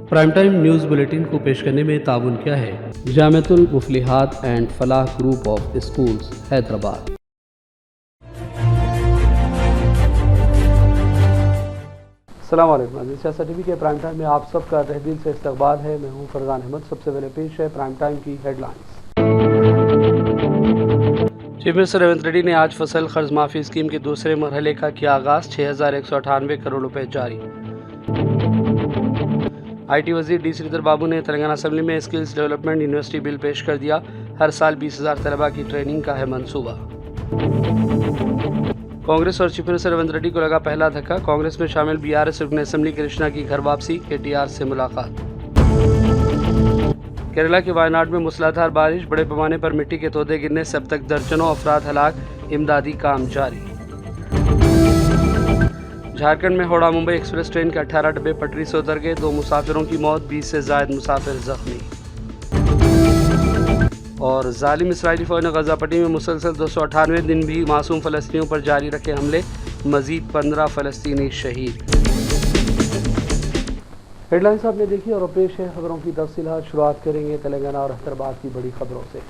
Prime time news bulletin को पेश करने में ताउन किया है Jamiatul Muflihat and Falah group of schools Hyderabad. अस्सलाम वालेकुम। अज़ीज़ सियासत टीवी के प्राइम टाइम में आप सबका तहेदिल से इस्तकबाल है। मैं हूँ फरजान अहमद। सबसे पहले पेश है प्राइम टाइम की headlines. Chief minister Revanth Reddy ने आज फसल कर्ज माफी स्कीम के दूसरे मरहले का किया आगाज। 6198 करोड़ रुपए जारी। IT वजीर डी श्रीधर बाबू ने तेलंगाना असेंबली में स्किल्स डेवलपमेंट यूनिवर्सिटी बिल पेश कर दिया। हर साल 20,000 तलबा की ट्रेनिंग का है मंसूबा। कांग्रेस और चीफ मिनिस्टर रेवंत रेड्डी को लगा पहला धक्का। कांग्रेस में शामिल BRS रुकन असेंबली कृष्णा की घर वापसी। KTR से मुलाकात। केरला के वायनाड में मूसलाधार बारिश, बड़े पैमाने पर मिट्टी के तोदे गिरने से अब तक दर्जनों अफराद हलाक। इमदादी काम जारी। झारखंड में हावड़ा मुंबई एक्सप्रेस ट्रेन के 18 डब्बे पटरी से उतर गए। 2 मुसाफिरों की मौत, 20 से ज्यादा मुसाफिर जख्मी। और जालिम इसराइली फौज ने गजा पट्टी में मुसलसल 298वें दिन भी मासूम फ़लस्तीनियों पर जारी रखे हमले। मजीद 15 फ़लस्तीनी शहीद। हेडलाइंस आपने देखी और पेश है खबरों की तफसीलात। शुरुआत करेंगे तेलंगाना और हैदराबाद की बड़ी खबरों से।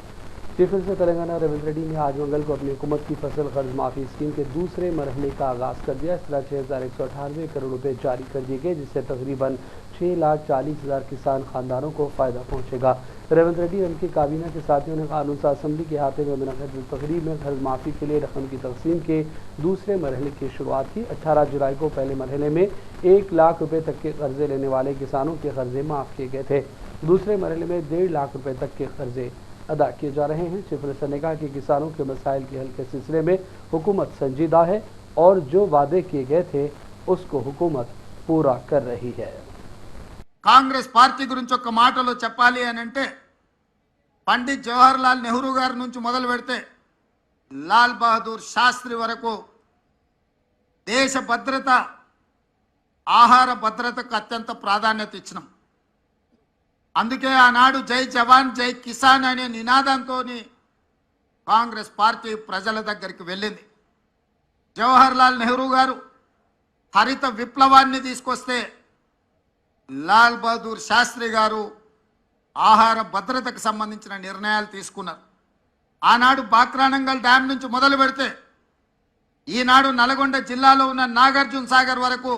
चीफ मिनिस्टर तेलंगाना रेवंत रेड्डी ने आज मंगल को अपनी हुकूमत की फसल कर्ज माफी स्कीम के दूसरे मरहले का आगाज कर दिया। इस तरह 6198 करोड़ रुपए जारी कर दिए गए, जिससे तकरीबन 6,40,000 किसान खानदानों को फ़ायदा पहुंचेगा। रेवंत रेड्डी और उनकी काबीना के साथियों ने कानून साज असेंबली के अहाते में मुनक़िद तकरीब में कर्ज माफ़ी के लिए रकम की तकसीम के दूसरे मरहले की शुरुआत की। 18 जुलाई को पहले मरहले में 1 लाख रुपए तक के कर्जे लेने वाले किसानों के कर्जे माफ़ किए गए थे। दूसरे मरहले में 1.5 लाख रुपए तक के कर्जे अदा किए जा रहे हैं। चीफ मिनिस्टर ने कहा कि किसानों के मसाइल के हल के सिलसिले में हुकूमत संजीदा है और जो वादे किए गए थे उसको हुकूमत पूरा कर रही है। కాంగ్రెస్ పార్టీ గురించి ఒక మాటలో చెప్పాలి అని అంటే పండిత్ జవహర్ లాల్ నెహ్రూ గారి నుంచి మొదలు పెడితే లాల్ బహదూర్ శాస్త్రి వరకు దేశ భద్రత, ఆహార భద్రతకు అత్యంత ప్రాధాన్యత ఇచ్చినాం. అందుకే ఆనాడు జై జవాన్ జై కిసాన్ అనే నినాదంతో కాంగ్రెస్ పార్టీ ప్రజల దగ్గరికి వెళ్ళింది. జవహర్ లాల్ నెహ్రూ గారు హరిత విప్లవాన్ని తీసుకొస్తే లాల్ బహదూర్ శాస్త్రి గారు ఆహార భద్రతకు సంబంధించిన నిర్ణయాలు తీసుకున్నారు. ఆనాడు బాక్రానంగల్ డ్యామ్ నుంచి మొదలు పెడితే ఈనాడు నల్గొండ జిల్లాలో ఉన్న నాగార్జున సాగర్ వరకు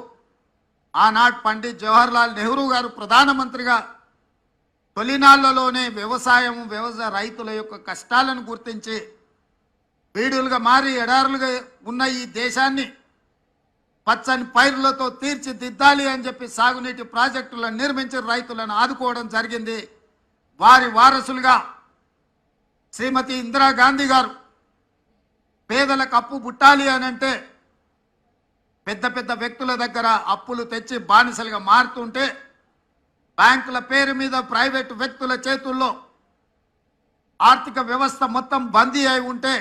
ఆనాడు పండిత్ జవహర్ లాల్ నెహ్రూ గారు ప్రధానమంత్రిగా తొలినాళ్లలోనే వ్యవసాయ రైతుల యొక్క కష్టాలను గుర్తించి బీడులుగా మారి ఎడారులుగా ఉన్న ఈ దేశాన్ని పచ్చని పైర్లతో తీర్చిదిద్దాలి అని చెప్పి సాగునీటి ప్రాజెక్టులను నిర్మించి రైతులను ఆదుకోవడం జరిగింది. వారి వారసులుగా శ్రీమతి ఇందిరాగాంధీ గారు పేదలకు అప్పు పుట్టాలి అని అంటే పెద్ద పెద్ద వ్యక్తుల దగ్గర అప్పులు తెచ్చి బానిసలుగా మారుతుంటే బ్యాంకుల పేరు మీద ప్రైవేటు వ్యక్తుల చేతుల్లో ఆర్థిక వ్యవస్థ మొత్తం బందీ అయి ఉంటే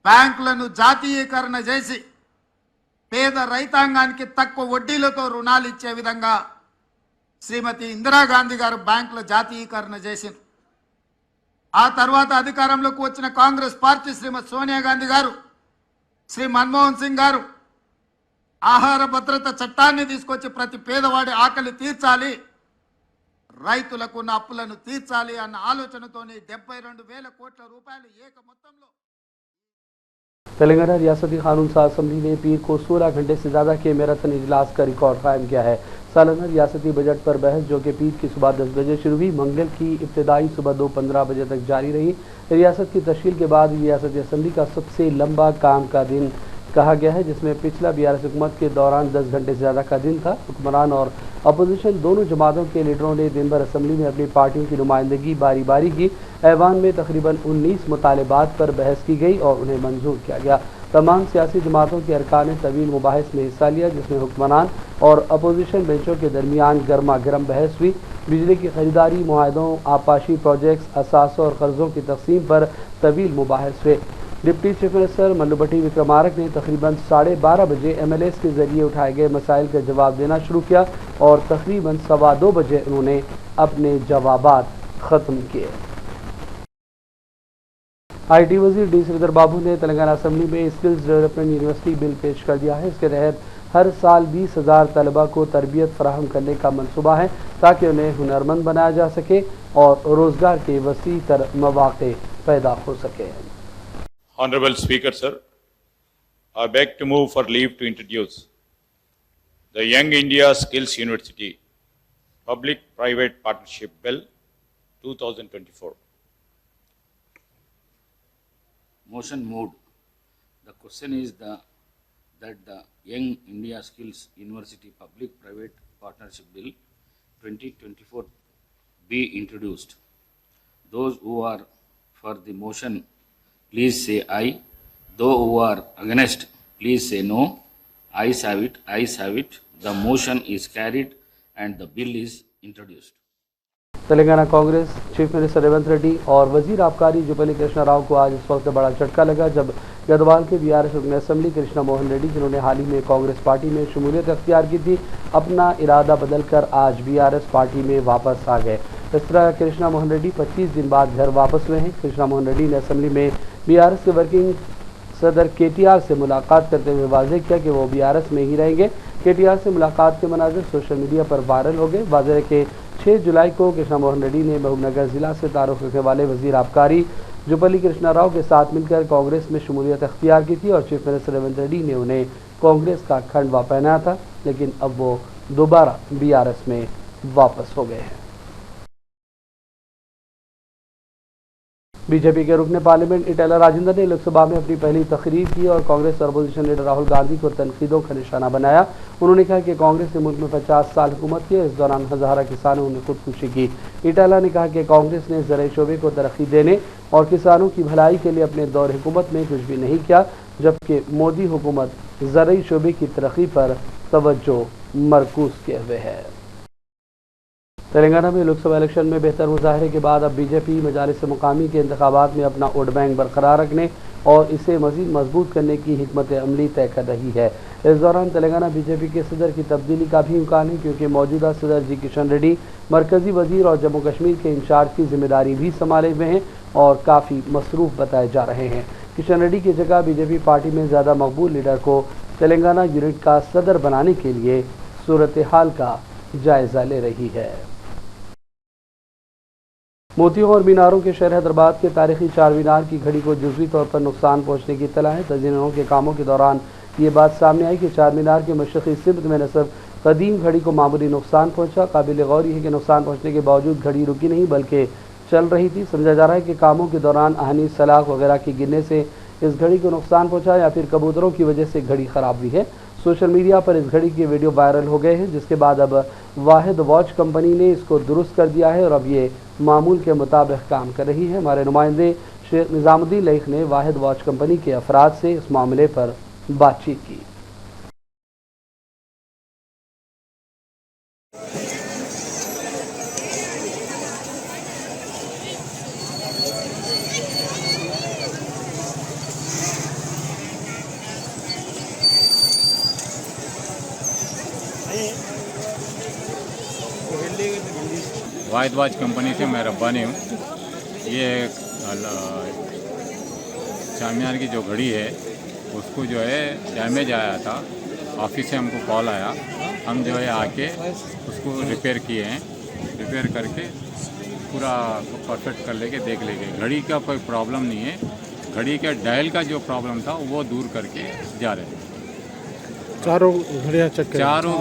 బ్యాంకులను జాతీయీకరణ చేసి పేద రైతాంగానికి తక్కువ వడ్డీలతో రుణాలు ఇచ్చే విధంగా శ్రీమతి ఇందిరాగాంధీ గారు బ్యాంకుల జాతీయీకరణ చేసింది. ఆ తర్వాత అధికారంలోకి వచ్చిన కాంగ్రెస్ పార్టీ శ్రీమతి సోనియా గాంధీ గారు, శ్రీ మన్మోహన్ సింగ్ గారు ఆహార భద్రత చట్టాన్ని తీసుకొచ్చి ప్రతి పేదవాడి ఆకలి తీర్చాలి, రైతులకు ఉన్న అప్పులను తీర్చాలి అన్న ఆలోచనతోని 72,000 కోట్ల రూపాయలు ఏక మొత్తంలో तेलंगाना रियासती कानून साज असेंबली ने पीर को 16 घंटे से ज़्यादा के मैराथन इजलास का रिकॉर्ड कायम किया है। सालाना रियासती बजट पर बहस, जो कि पीर की सुबह 10 बजे शुरू हुई, मंगल की इब्तदाई सुबह 2:15 बजे तक जारी रही। रियासत की तश्कील के बाद रियासती असेंबली का सबसे लंबा काम का दिन कहा गया है, जिसमें पिछला BRS हुकूमत के दौरान 10 घंटे से ज़्यादा का दिन था। हुक्मरान और अपोजिशन दोनों जमातों के लीडरों ने दिन भर असेंबली में अपनी पार्टियों की नुमाइंदगी बारी बारी की। ऐवान में तकरीबन 19 मुतालबात पर बहस की गई और उन्हें मंजूर किया गया। तमाम सियासी जमातों के अरकान ने तवील मुबाहिस में हिस्सा लिया, जिसमें हुक्मरान और अपोजिशन बेंचों के दरमियान गर्मा गर्म बहस हुई। बिजली की खरीदारी, मुआहदों, आपाशी प्रोजेक्ट्स, असासों और कर्जों की तकसीम पर तवील मुबाहिस हुए। डिप्टी चीफ मिनिस्टर मल्लुभट्टी विक्रमारक ने तकरीबन 12:30 बजे MLAs के जरिए उठाए गए मसाइल का जवाब देना शुरू किया और तकरीबन 2:15 बजे उन्होंने अपने जवाबात ख़त्म किए। IT वजीर डी श्रीधर बाबू ने तेलंगाना असेंबली में स्किल्स डेवलपमेंट यूनिवर्सिटी बिल पेश कर दिया है। इसके तहत हर साल 20,000 तलबा को तरबियत फराहम करने का मंसूबा है ताकि उन्हें हुनरमंद बनाया जा सके और रोज़गार के वसी तर मौक़े पैदा हो सके। Honorable Speaker, sir, I beg to move for leave to introduce the Young India Skills University Public-Private Partnership Bill 2024. Motion moved. The question is that the Young India Skills University Public-Private Partnership Bill 2024 be introduced. Those who are for the motion, please say aye. Those who are against, please say no. Ayes have it. Ayes have it. The motion is carried and the bill is introduced. Telangana Congress chief minister Revanth Reddy और वजीर आबकारी जुब्बली कृष्णा राव को आज इस वक्त बड़ा झटका लगा जब गढ़वाल के बीआरएस रुकन असेंबली कृष्णा मोहन रेड्डी, जिन्होंने हाल ही में कांग्रेस पार्टी में शमूलियत अख्तियार की थी, अपना इरादा बदलकर आज बीआरएस पार्टी में वापस आ गए। इस तरह कृष्णा मोहन रेड्डी 25 दिन बाद घर वापस हुए हैं। कृष्णा मोहन रेड्डी ने असेंबली में बीआरएस के वर्किंग सदर केटीआर से मुलाकात करते हुए वाज़ेह किया कि वो बीआरएस में ही रहेंगे। केटीआर से मुलाकात के मनाज़िर सोशल मीडिया पर वायरल हो गए। वाज़ेह है कि 6 जुलाई को कृष्णा मोहन रेड्डी ने महबूबनगर जिला से तारुफ रखने वाले वजीर आबकारी जुब्बली कृष्णा राव के साथ मिलकर कांग्रेस में शमूलियत अख्तियार की थी और चीफ मिनिस्टर रेवंत रेड्डी ने उन्हें कांग्रेस का खंडवा पहनाया था, लेकिन अब वो दोबारा बीआरएस में वापस हो गए हैं। बीजेपी के रुकने पार्लियामेंट इटेला राजेंद्र ने लोकसभा में अपनी पहली तकरीर की और कांग्रेस और अपोजिशन लीडर राहुल गांधी को तनकीदों का निशाना बनाया। उन्होंने कहा कि कांग्रेस ने मुल्क में 50 साल हुकूमत की, इस दौरान हज़ारों किसानों ने खुदकुशी की। इटेला ने कहा कि कांग्रेस ने ज़राई शोबे को तरक्की देने और किसानों की भलाई के लिए अपने दौर हुकूमत में कुछ भी नहीं किया, जबकि मोदी हुकूमत ज़राई शोबे की तरक्की पर तवज्जो मरकूज किए हुए है। तेलंगाना में लोकसभा इलेक्शन में बेहतर मुजाहरे के बाद अब बीजेपी मजालिस मुकामी के इंतखाबात में अपना वोट बैंक बरकरार रखने और इसे मजीद मजबूत करने की हिकमत अमली तय कर रही है। इस दौरान तेलंगाना बीजेपी के सदर की तब्दीली का भी इम्कान है, क्योंकि मौजूदा सदर जी किशन रेड्डी मरकजी वजीर और जम्मू कश्मीर के इंचार्ज की जिम्मेदारी भी संभाले हुए हैं और काफ़ी मसरूफ बताए जा रहे हैं। किशन रेड्डी की जगह बीजेपी पार्टी में ज़्यादा मकबूल लीडर को तेलंगाना यूनिट का सदर बनाने के लिए सूरत हाल का जायजा ले रही है। मोतियों और मीनारों के शहर हैदराबाद के तारीखी चार मीनार की घड़ी को जुज़वी तौर पर नुकसान पहुंचने की इत्तला है। तज़यीनों के कामों के दौरान ये बात सामने आई कि चार मीनार के मशरक़ी सिमत में न सिर्फ कदीम घड़ी को मामूली नुकसान पहुंचा, काबिल गौर है कि नुकसान पहुंचने के बावजूद घड़ी रुकी नहीं बल्कि चल रही थी। समझा जा रहा है कि कामों के दौरान आहनी सलाख वगैरह के गिरने से इस घड़ी को नुकसान पहुँचा या फिर कबूतरों की वजह से घड़ी ख़राब हुई है। सोशल मीडिया पर इस घड़ी के वीडियो वायरल हो गए हैं, जिसके बाद अब वाहिद वॉच कंपनी ने इसको दुरुस्त कर दिया है और अब ये मामूल के मुताबिक काम कर रही है। हमारे नुमाइंदे शेख निज़ामुद्दीन लईख ने वाहिद वॉच कंपनी के अफराद से इस मामले पर बातचीत की। वाहिद वॉच कंपनी से मैं रब्बानी हूँ। ये चारमीनार की जो घड़ी है उसको जो है डैमेज आया था, ऑफिस से हमको कॉल आया, हम जो है आके उसको रिपेयर किए हैं। रिपेयर करके पूरा परफेक्ट कर लेके देख लेंगे। घड़ी का कोई प्रॉब्लम नहीं है, घड़ी के डायल का जो प्रॉब्लम था वो दूर करके जा रहे हैं। चारों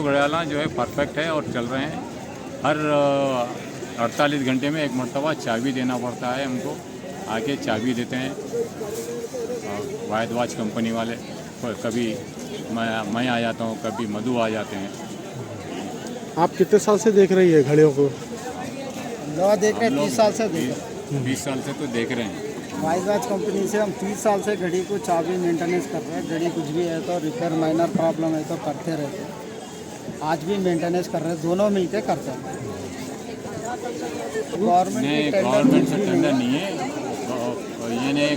घड़ियाला जो है परफेक्ट है और चल रहे हैं। हर 48 घंटे में एक मरतबा चाबी देना पड़ता है हमको, आके चाबी देते हैं वाहिद वॉच कंपनी वाले। कभी मैं आ जाता हूँ, कभी मधु आ जाते हैं। आप कितने साल से देख रही है घड़ियों को? देख रहे हैं 30 साल से देख रहे हैं। 20 साल से तो देख रहे हैं। वाहिद वॉच कंपनी से हम 30 साल से घड़ी को चाबी मेंटेनेंस कर रहे हैं। घड़ी कुछ भी है तो रिपेयर माइनर प्रॉब्लम है तो करते रहते हैं। आज भी मेंटेनेंस कर रहे हैं, दोनों मिलके करते हैं। गवर्नमेंट से टेंडर नहीं है, ये नहीं,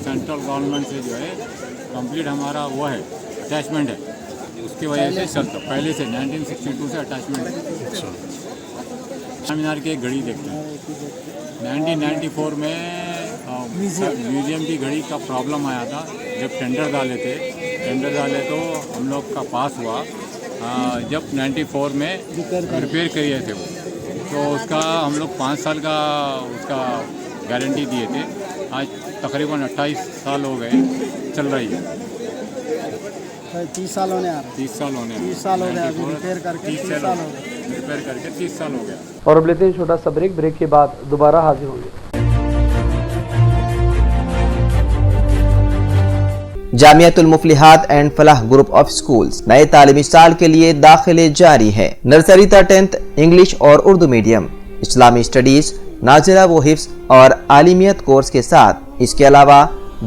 सेंट्रल गवर्नमेंट से जो है कंप्लीट हमारा वो है, अटैचमेंट है, उसकी वजह से चलता। पहले से 1962 से अटैचमेंट है। मीनार की एक घड़ी देखते हैं। 1994 में म्यूजियम की घड़ी का प्रॉब्लम आया था, जब टेंडर डाले थे टेंडर डाले तो हम लोग का पास हुआ जब 94 में रिपेयर किए थे वो, तो उसका हम लोग 5 साल का उसका गारंटी दिए थे। आज तकरीबन 28 साल हो गए चल रही है। 30 साल होने आ रहे 30 साल होने 30 साल हो गए अभी रिपेयर करके 30 साल हो गए। रिपेयर करके 30 साल हो गया। और अब लेते हैं छोटा सा ब्रेक के बाद दोबारा हाजिर होंगे। Jamiatul Muflihat and Falah group of schools नए तालीमी साल के लिए दाखिले जारी है। नर्सरी तक 10th इंग्लिश और उर्दू मीडियम, इस्लामी स्टडीज, नाज़िला व हिफ्ज़ और आलिमियत कोर्स के साथ इसके अलावा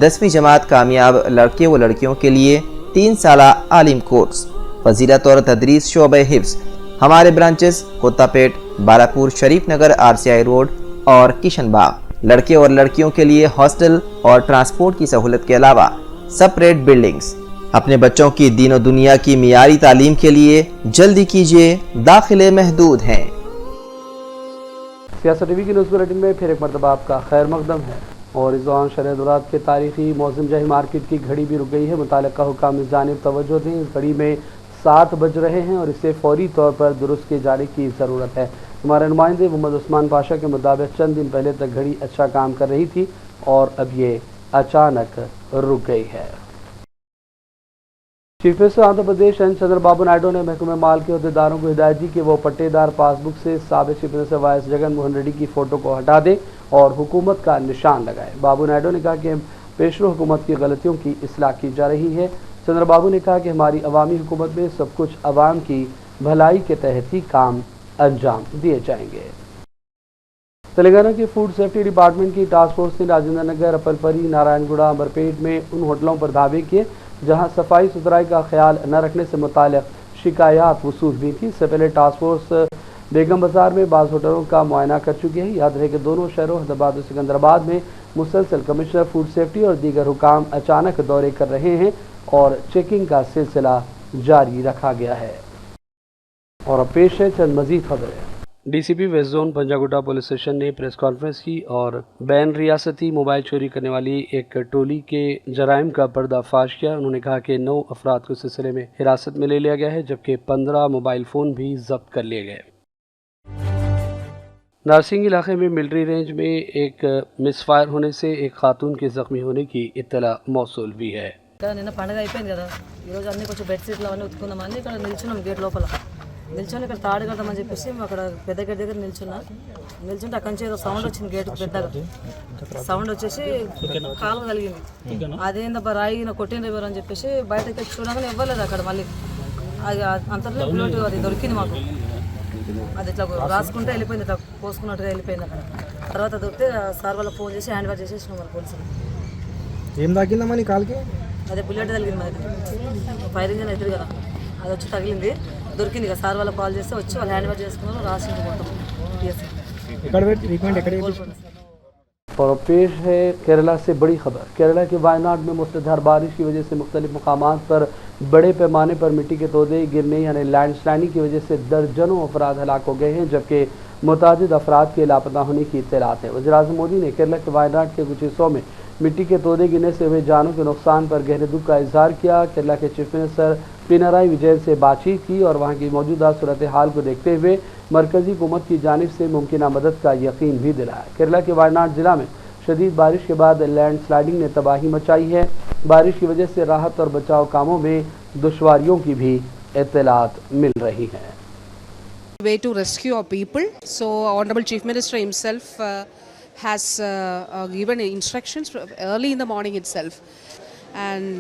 10वीं जमात कामयाब लड़के व लड़कियों के लिए 3 साला आलिम कोर्स, फजीलत और तदरीस शोबे हिफ्ज़। हमारे ब्रांचेस कोत्तापेट, बालापुर, शरीफ नगर, RCI रोड और किशनबाग। लड़के और लड़कियों के लिए हॉस्टल और ट्रांसपोर्ट की सहूलत के अलावा सेपरेट बिल्डिंग्स। अपने बच्चों की दीन और दुनिया की मियारी तालीम के लिए जल्दी कीजिए, दाखिले महदूद हैं। सियासत टीवी की न्यूज़ बुलेटिन में फिर एक मरतबा आपका खैर मकदम है। और इस दौरान शरह दुरात के तारीखी मौसम जही मार्केट की घड़ी भी रुक गई है। मुतालिका हुकाम इस जानिब तवज्जो दें, इस घड़ी में 7 बज रहे हैं और इसे फौरी तौर पर दुरुस्त किए जाने की ज़रूरत है। हमारे नुमाइंदे मोहम्मद उस्मान पाशा के मुताबिक चंद दिन पहले तक घड़ी अच्छा काम कर रही थी और अब ये अचानक रुक गई है। Chief minister Andhra Pradesh N Chandrababu Naidu ने महकमे माल के अहदेदारों को हिदायत दी कि वो पट्टेदार पासबुक से साबिक chief minister Y S Jagan Mohan Reddy की फ़ोटो को हटा दें और हुकूमत का निशान लगाए। बाबू नायडू ने कहा कि पेशरो हुकूमत की गलतियों की इस्लाह की जा रही है। चंद्रबाबू ने कहा कि हमारी अवामी हुकूमत में सब कुछ अवाम की भलाई के तहत ही काम अंजाम दिए जाएंगे। तेलंगाना के फूड सेफ्टी डिपार्टमेंट की टास्क फोर्स ने राजेंद्र नगर, अपलपरी, नारायणगुड़ा, अमरपेट में उन होटलों पर धावे किए जहां सफाई सुथराई का ख्याल न रखने से मुताल्लिक शिकायत वसूल हुई थी। इससे पहले टास्क फोर्स बेगम बाजार में बाज़ होटलों का मुआयना कर चुकी है। याद रहे कि दोनों शहरों हैदराबाद और सिकंदराबाद में मुसलसल कमिश्नर फूड सेफ्टी और दीगर हुकाम अचानक दौरे कर रहे हैं और चेकिंग का सिलसिला जारी रखा गया है। और अब पेश है चंद मजीद खबरें। DCP west zone Panjagutta police station ने प्रेस कॉन्फ्रेंस की और बैन रियासती मोबाइल चोरी करने वाली एक टोली के जराइम का पर्दाफाश किया। उन्होंने कहा कि 9 अफराद को सिलसिले में हिरासत में ले लिया गया है, जबकि 15 मोबाइल फ़ोन भी जब्त कर लिए गए। नारसिंग इलाके में मिलिट्री रेंज में एक मिसफायर होने से एक खातून के जख्मी होने की इत्तला मौसूल हुई है। నిన్న పండుగ అయిపోయింది కదా, ఈరోజు అన్ని కొంచెం బెడ్షీట్లు అవన్నీ ఉతుకుందామని ఇక్కడ నిల్చున్నాం గేట్ లోపల. నిల్చొని ఇక్కడ తాడు కడదామని చెప్పేసి అక్కడ పెద్ద గేట్ దగ్గర నిల్చుంటే అక్కడి నుంచి ఏదో సౌండ్ వచ్చింది, గేట్ పెద్దగా సౌండ్ వచ్చేసి కాలు కలిగింది. అదేందబ్బా రాయి కొట్టిన ఎవరు అని చెప్పేసి బయటకి వచ్చి చూడగానే ఇవ్వలేదు అక్కడ. మళ్ళీ అది అంతలో బ్లూట్ అది దొరికింది మాకు. అది ఇట్లా రాసుకుంటే వెళ్ళిపోయింది, ఇట్లా పోసుకున్నట్టుగా వెళ్ళిపోయింది అక్కడ. తర్వాత దొరికితే సార్ వాళ్ళకి ఫోన్ చేసి హ్యాండ్ ఓవర్ చేసేసినాం మన పోలీసులు. ఏం తాకిందమ్మా నీ కాలుకి? అదే బుల్లెట్ తగిలింది, మరి ఫైర్ ఇంజన్ అవుతుంది కదా, అది వచ్చి తగిలింది. దొరికింది కదా, సార్ వాళ్ళకి కాల్ చేస్తే వచ్చి వాళ్ళు హ్యాండ్ ఓవర్ చేసుకున్నారు, రాసింది మొత్తం. और पेश है केरला से बड़ी खबर। केरला के वायनाड में मुसलधार बारिश की वजह से मुख्तलिफ मकामात पर बड़े पैमाने पर मिट्टी के तोदे गिरने यानी लैंडस्लाइडिंग की वजह से दर्जनों अफराद हलाक हो गए हैं, जबकि मुतादिद अफराद के लापता होने की इत्तलात है। वज़ीर-ए-आज़म मोदी ने केरला के वायनाड के कुछ हिस्सों में मिट्टी के तोदे गिरने से हुए जानों के नुकसान पर गहरे दुख का इजहार किया। केरला के चीफ मिनिस्टर पिनराई विजयन से बातचीत की और वहाँ की मौजूदा सूरत हाल को देखते हुए मरकजी हुकूमत की जानिब से मुमकिन मदद का यकीन भी दिलाया। केरला के वायनाड जिला में शदीद बारिश के बाद लैंडस्लाइडिंग ने तबाही मचाई है। बारिश की वजह से राहत और बचाव कामों में दुश्वारियों की भी इत्तलात मिल रही हैं। Way to rescue our people. So Honorable Chief Minister himself has given instructions early in the morning itself, and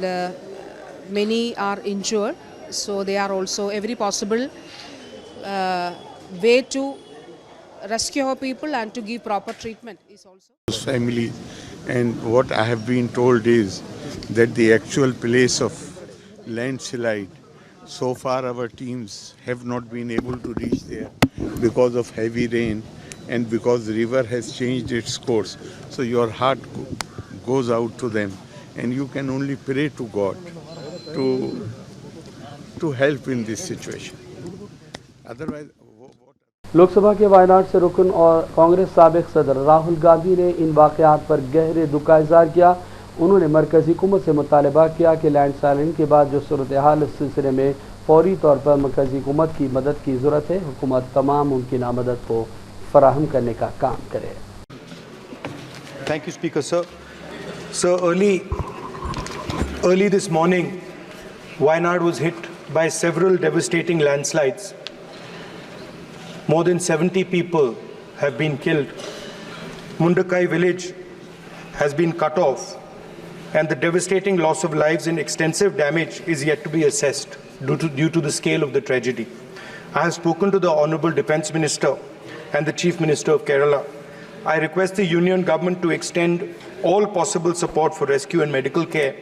many are injured. So they are also every possible way to rescue our people and to give proper treatment is also. Family, and what I have been told is that the actual place of landslide, so far our teams have not been able to reach there because of heavy rain and because the river has changed its course. So your heart goes out to them and you can only pray to God to help in this situation. Otherwise, Lok Sabha के वायनाड से रुकन और कांग्रेस साबिक सदर राहुल गांधी ने इन वाक़यात पर गहरे दुख का इज़हार किया। उन्होंने मरकजी हुकूमत से मुतालबा किया कि लैंड साइलिंग के बाद जो सूरत हाल इस सिलसिले में फौरी तौर पर मरकजी हुकूमत की मदद की ज़रूरत है। हुकूमत तमाम मुमकिन मदद को फराहम करने का काम करे। Thank you, Speaker, sir. Sir, early this morning, Wayanad was hit by several devastating landslides. More than 70 people have been killed. Mundakai village has been cut off, and the devastating loss of lives and extensive damage is yet to be assessed due to the scale of the tragedy. I have spoken to the Honourable Defence Minister and the Chief Minister of Kerala. I request the Union Government to extend all possible support for rescue and medical care,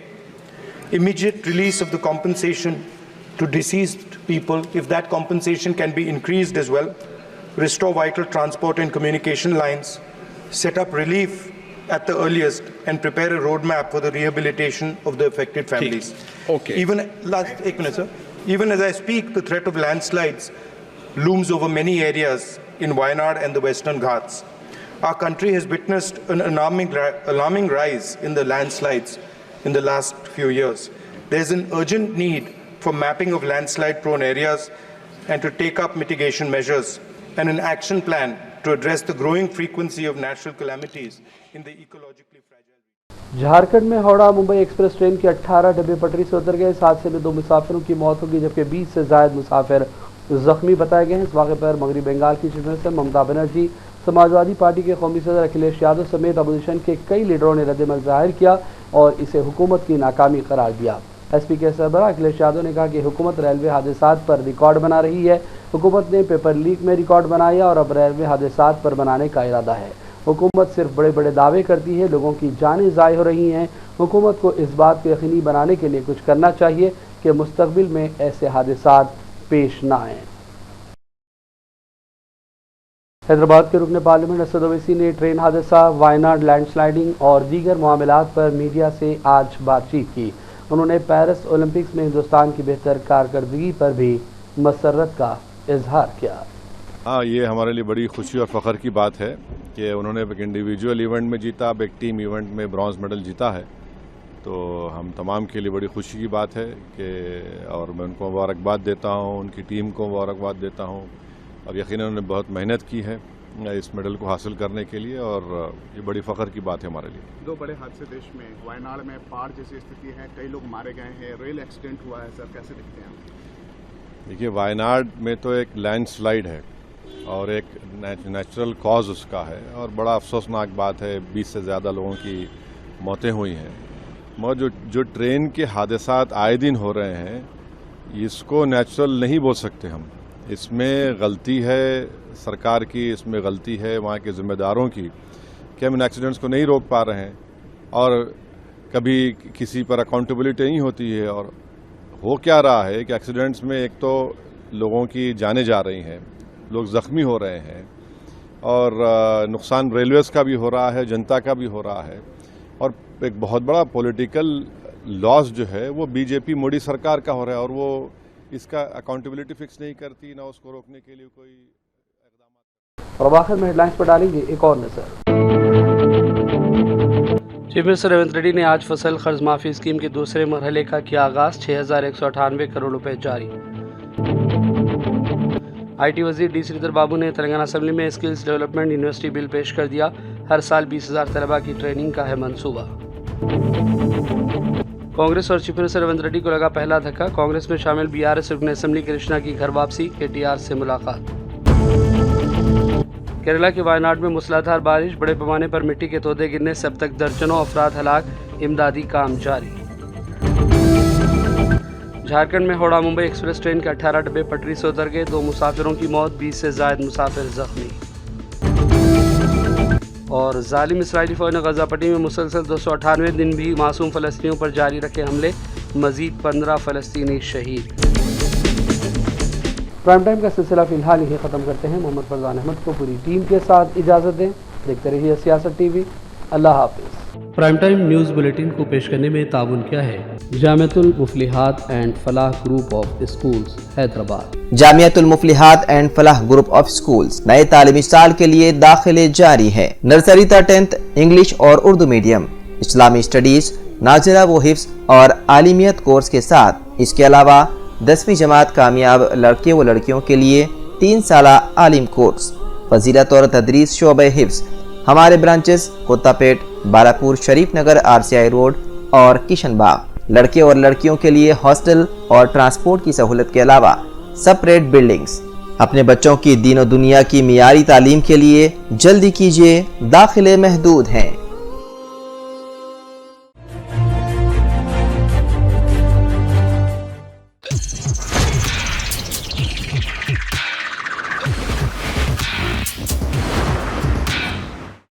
immediate release of the compensation to deceased people, if that compensation can be increased as well, restore vital transport and communication lines, set up relief at the earliest, and prepare a roadmap for the rehabilitation of the affected families. Okay. Even as I speak, the threat of landslides looms over many areas in Wayanad and the Western Ghats. Our country has witnessed an alarming rise in the landslides in the last few years. There is an urgent need for mapping of landslide-prone areas and to take up mitigation measures and an action plan to address the growing frequency of natural calamities in the ecologically fragile. Jharkhand में Howrah Mumbai express train के 18 डब्बे पटरी से उतर गए। इस हादसे में 2 मुसाफिरों की मौत होगी जबकि 20 से ज्यादा मुसाफिर जख्मी बताए गए हैं। इस वाक़े पर मगरबी बंगाल की chief minister Mamata Banerjee, Samajwadi party के कौमी सदर अखिलेश यादव समेत अपोजिशन के कई लीडरों ने रद्दमल जाहिर किया और इसे हुकूमत की नाकामी करार दिया। एसपी के सरबराह अखिलेश यादव ने कहा कि हुकूमत रेलवे हादसात पर रिकॉर्ड बना रही है। हुकूमत ने पेपर लीक में रिकॉर्ड बनाया और अब रेलवे हादसात पर बनाने का इरादा है। हुकूमत सिर्फ बड़े बड़े दावे करती है, लोगों की जानें ज़ाय हो रही हैं। हुकूमत को इस बात को यकीनी बनाने के लिए कुछ करना चाहिए कि मुस्तकबिल में ऐसे हादसात पेश न आएँ। हैदराबाद के रुकन पार्लियामेंट असद ओवैसी ने ट्रेन हादसा, वायनाड लैंडस्लाइडिंग और दीगर मामलात पर मीडिया से आज बातचीत की। उन्होंने पेरिस ओलंपिक्स में हिंदुस्तान की बेहतर कारकर्दगी पर भी मसरत का इजहार किया। हाँ, ये हमारे लिए बड़ी खुशी और फ़ख्र की बात है कि उन्होंने एक इंडिविजुअल इवेंट में जीता, अब एक टीम इवेंट में ब्रॉन्ज मेडल जीता है। तो हम तमाम के लिए बड़ी खुशी की बात है कि और मैं उनको मुबारकबाद देता हूँ, उनकी टीम को मुबारकबाद देता हूँ। और यकीनन उन्होंने बहुत मेहनत की है इस मेडल को हासिल करने के लिए और ये बड़ी फ़ख्र की बात है हमारे लिए। 2 बड़े हादसे देश में, वायनाड में बाढ़ जैसी स्थिति है, कई लोग मारे गए हैं, रेल एक्सीडेंट हुआ है, सर कैसे दिखते हैं? देखिए, वायनाड में तो एक लैंडस्लाइड है और एक नेचुरल कॉज उसका है और बड़ा अफसोसनाक बात है, 20 से ज़्यादा लोगों की मौतें हुई हैं। मगर जो ट्रेन के हादसात आए दिन हो रहे हैं, इसको नेचुरल नहीं बोल सकते हम। इसमें गलती है सरकार की, इसमें गलती है वहाँ के ज़िम्मेदारों की कि हम इन एक्सीडेंट्स को नहीं रोक पा रहे हैं और कभी किसी पर अकाउंटेबिलिटी नहीं होती है। और हो क्या रहा है कि एक्सीडेंट्स में एक तो लोगों की जानें जा रही हैं, लोग ज़ख्मी हो रहे हैं और नुकसान रेलवेज़ का भी हो रहा है, जनता का भी हो रहा है। और एक बहुत बड़ा पॉलिटिकल लॉस जो है वो बीजेपी मोदी सरकार का हो रहा है और वो इसका अकाउंटेबिलिटी फिक्स नहीं करती, ना उसको रोकने के लिए कोई इक़दाम। और आखिर में हेडलाइंस पर डालेंगे एक और नजर। चीफ मिनिस्टर रेवंत रेड्डी ने आज फसल कर्ज माफी स्कीम के दूसरे मरहले का किया आगाज, 6198 करोड़ रुपए जारी। IT वजीर डी श्रीधर बाबू ने तेलंगाना असेंबली में स्किल्स डेवलपमेंट यूनिवर्सिटी बिल पेश कर दिया। हर साल 20,000 तलबा की ट्रेनिंग का है मंसूबा। कांग्रेस और चीफ मिनिस्टर रेवंत रेड्डी को लगा पहला धक्का, कांग्रेस में शामिल BRS रुकन असेंबली कृष्णा की घर वापसी, KTR से मुलाकात। केरला के वायनाड में मूसलाधार बारिश, बड़े पैमाने पर मिट्टी के तोदे गिरने से अब तक दर्जनों अफराद हलाक, इमदादी काम जारी। झारखंड में हावड़ा मुंबई एक्सप्रेस ट्रेन के 18 डब्बे पटरी से उतर गए, 2 मुसाफिरों की मौत, 20 से ज्यादा मुसाफिर जख्मी। और जालिम इसराइली फौज ने गजा पट्टी में मुसलसल 298 दिन भी मासूम फ़लस्तीनियों पर जारी रखे हमले, मजीद 15 फ़लस्तीनी शहीद। प्राइम टाइम का सिलसिला फिलहाल यही ख़त्म करते हैं। मोहम्मद फरजान अहमद को पूरी टीम के साथ इजाज़त दें। देखते रहिए सियासत TV। अल्लाह हाफिज़। प्राइम टाइम न्यूज़ बुलेटिन को पेश करने में ताउन किया है Jamiatul Muflihat and Falah group of schools Hyderabad. Jamiatul Muflihat and Falah group of schools नए तालीमी साल के लिए दाखिले जारी है। नर्सरी तक 10th इंग्लिश और उर्दू मीडियम, इस्लामी स्टडीज, नाजिरा व हिफ्स और आलिमियत कोर्स के साथ। इसके अलावा 10वीं जमात कामयाब लड़के व लड़कियों के लिए 3 साला आलिम कोर्स। फजीलत और तदरीस शोबे हिफ्स। हमारे ब्रांचेस कोत्तापेट, बालापुर, शरीफ नगर, RCI रोड और किशनबाग। लड़के और लड़कियों के लिए हॉस्टल और ट्रांसपोर्ट की सहूलत के अलावा सेपरेट बिल्डिंग्स। अपने बच्चों की दीन और दुनिया की मियारी तालीम के लिए जल्दी कीजिए, दाखिले महदूद हैं।